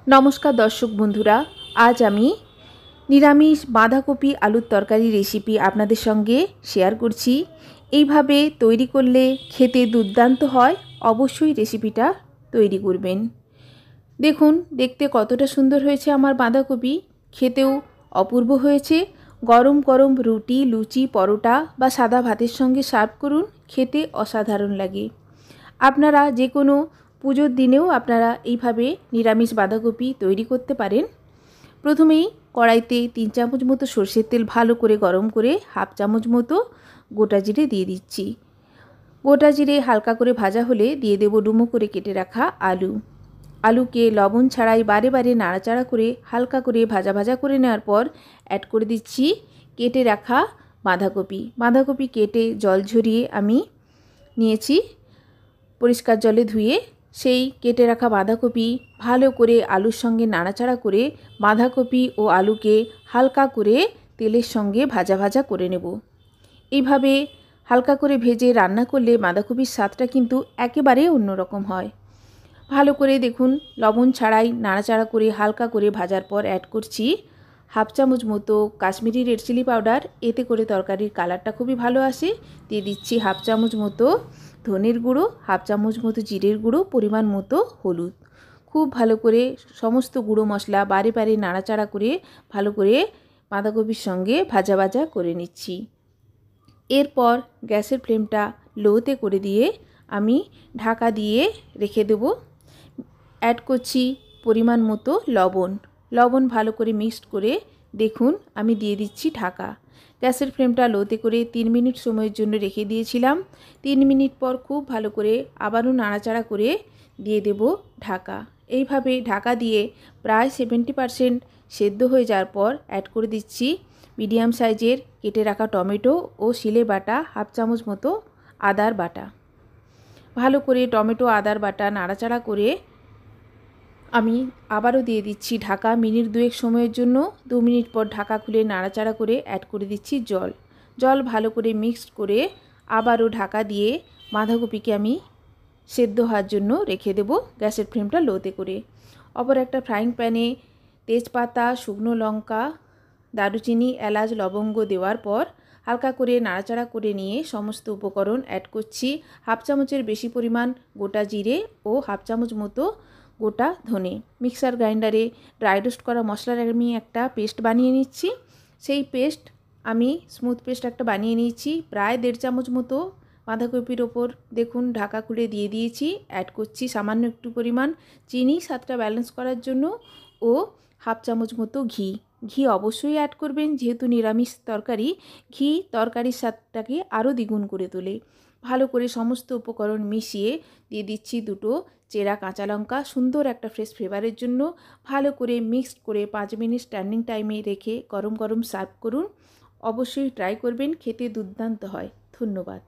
নমস্কার দর্শক বন্ধুরা, আজ আমি নিরামিষ বাঁধাকপি আলুর তরকারি রেসিপি আপনাদের সঙ্গে শেয়ার করছি। এইভাবে তৈরি করলে খেতে দুর্দান্ত হয়। অবশ্যই রেসিপিটা তৈরি করবেন। দেখুন দেখতে কতটা সুন্দর হয়েছে আমার বাঁধাকপি, খেতেও অপূর্ব হয়েছে। গরম গরম রুটি, লুচি, পরোটা বা সাদা ভাতের সঙ্গে সার্ভ করুন, খেতে অসাধারণ লাগে। আপনারা যে কোনো পুজোর দিনেও আপনারা এইভাবে নিরামিষ বাঁধাকপি তৈরি করতে পারেন। প্রথমেই কড়াইতে 3 চামচ মতো সরষের তেল ভালো করে গরম করে হাফ চামচ মতো গোটা জিরে দিয়ে দিচ্ছি। গোটা জিরে হালকা করে ভাজা হলে দিয়ে দেব ডুমো করে কেটে রাখা আলু। আলুকে লবণ ছাড়াই বারে বারে নাড়াচাড়া করে হালকা করে ভাজা ভাজা করে নেওয়ার পর অ্যাড করে দিচ্ছি কেটে রাখা বাঁধাকপি। বাঁধাকপি কেটে জল ঝরিয়ে আমি নিয়েছি, পরিষ্কার জলে ধুয়ে। সেই কেটে রাখা বাঁধাকপি ভালো করে আলুর সঙ্গে নাড়াচাড়া করে বাঁধাকপি ও আলুকে হালকা করে তেলের সঙ্গে ভাজা ভাজা করে নেব। এইভাবে হালকা করে ভেজে রান্না করলে বাঁধাকপির স্বাদটা কিন্তু একেবারে অন্যরকম হয়। ভালো করে দেখুন লবণ ছাড়াই নাড়াচাড়া করে হালকা করে ভাজার পর অ্যাড করছি হাফ চামচ মতো কাশ্মীরি রেড চিলি পাউডার। এতে করে তরকারির কালারটা খুবই ভালো আসে। দিয়ে দিচ্ছি হাফ চামচ মতো ধনের গুঁড়ো, হাফ চামচ মতো জিরের গুঁড়ো, পরিমাণ মতো হলুদ। খুব ভালো করে সমস্ত গুঁড়ো মশলা বারে বারে নাড়াচাড়া করে ভালো করে বাঁধাকপির সঙ্গে ভাজা ভাজা করে নিচ্ছি। এরপর গ্যাসের ফ্লেমটা লোতে করে দিয়ে আমি ঢাকা দিয়ে রেখে দেব। অ্যাড করছি পরিমাণ মতো লবণ ভালো করে মিক্সড করে দেখুন আমি দিয়ে দিচ্ছি ঢাকা। গ্যাসের ফ্লেমটা লোতে করে 3 মিনিট সময়ের জন্য রেখে দিয়েছিলাম। 3 মিনিট পর খুব ভালো করে আবারও নাড়াচাড়া করে দিয়ে দেব ঢাকা। এইভাবে ঢাকা দিয়ে প্রায় 70% সেদ্ধ হয়ে যাওয়ার পর অ্যাড করে দিচ্ছি মিডিয়াম সাইজের কেটে রাখা টমেটো ও শিলে বাটা হাফ চামচ মতো আদার বাটা। ভালো করে টমেটো আদার বাটা নাড়াচাড়া করে আমি আবারও দিয়ে দিচ্ছি ঢাকা মিনিট 2 সময়ের জন্য। 2 মিনিট পর ঢাকা খুলে নাড়াচাড়া করে অ্যাড করে দিচ্ছি জল ভালো করে মিক্সড করে আবারও ঢাকা দিয়ে বাঁধাকপিকে আমি সেদ্ধ হওয়ার জন্য রেখে দেব গ্যাসের ফ্লেমটা লোতে করে। অপর একটা ফ্রাইং প্যানে তেজপাতা, শুকনো লঙ্কা, দারুচিনি, এলাচ, লবঙ্গ দেওয়ার পর হালকা করে নাড়াচাড়া করে নিয়ে সমস্ত উপকরণ অ্যাড করছি। হাফ চামচের বেশি পরিমাণ গোটা জিরে ও হাফ চামচ মতো গোটা ধনে। মিক্সার গ্রাইন্ডারে ড্রাই রোস্ট করা মশলার আমি একটা পেস্ট বানিয়ে নিচ্ছি। সেই পেস্ট আমি স্মুথ পেস্ট একটা বানিয়ে নিয়েছি। প্রায় 1.5 চামচ মতো বাঁধাকপির ওপর দেখুন ঢাকা খুলে দিয়ে দিয়েছি। অ্যাড করছি সামান্য একটু পরিমাণ চিনি স্বাদটা ব্যালেন্স করার জন্য ও হাফ চামচ মতো ঘি অবশ্যই অ্যাড করবেন, যেহেতু নিরামিষ তরকারি। ঘি তরকারির স্বাদটাকে আরও দ্বিগুণ করে তোলে। ভালো করে সমস্ত উপকরণ মিশিয়ে দিয়ে দিচ্ছি 2টো চেরা কাঁচা লঙ্কা, সুন্দর একটা ফ্রেশ ফ্লেভারের জন্য। ভালো করে মিক্সড করে 5 মিনিট স্ট্যান্ডিং টাইমে রেখে গরম গরম সার্ভ করুন। অবশ্যই ট্রাই করবেন, খেতে দুর্দান্ত হয়। ধন্যবাদ।